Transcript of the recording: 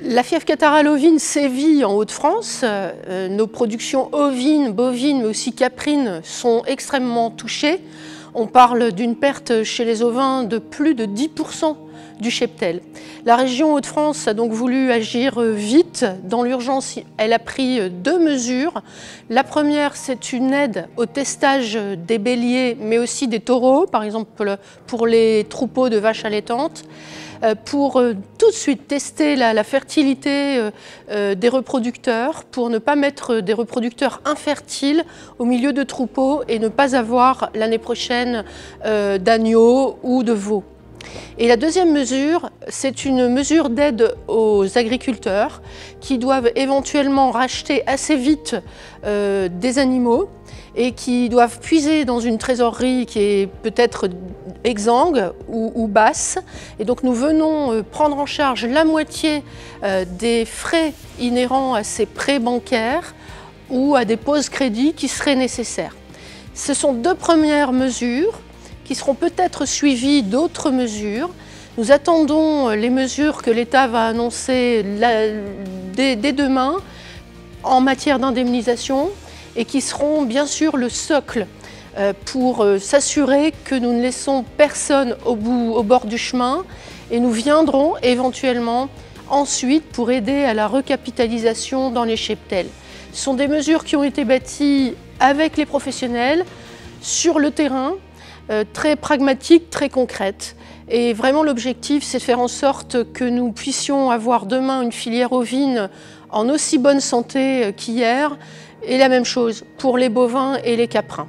La fièvre catarrhale ovine sévit en Hauts-de-France. Nos productions ovines, bovines, mais aussi caprines sont extrêmement touchées. On parle d'une perte chez les ovins de plus de 10% du cheptel. La région Hauts-de-France a donc voulu agir vite. Dans l'urgence, elle a pris 2 mesures. La première, c'est une aide au testage des béliers, mais aussi des taureaux, par exemple pour les troupeaux de vaches allaitantes, pour tout de suite tester la fertilité des reproducteurs, pour ne pas mettre des reproducteurs infertiles au milieu de troupeaux et ne pas avoir l'année prochaine d'agneaux ou de veaux. Et la deuxième mesure, c'est une mesure d'aide aux agriculteurs qui doivent éventuellement racheter assez vite des animaux et qui doivent puiser dans une trésorerie qui est peut-être exsangue ou basse. Et donc nous venons prendre en charge la moitié des frais inhérents à ces prêts bancaires ou à des poses crédits qui seraient nécessaires. Ce sont 2 premières mesures qui seront peut-être suivies d'autres mesures. Nous attendons les mesures que l'État va annoncer dès demain en matière d'indemnisation et qui seront bien sûr le socle pour s'assurer que nous ne laissons personne au bord du chemin, et nous viendrons éventuellement ensuite pour aider à la recapitalisation dans les cheptels. Ce sont des mesures qui ont été bâties avec les professionnels, sur le terrain, très pragmatiques, très concrètes. Et vraiment l'objectif, c'est de faire en sorte que nous puissions avoir demain une filière ovine en aussi bonne santé qu'hier, et la même chose pour les bovins et les caprins.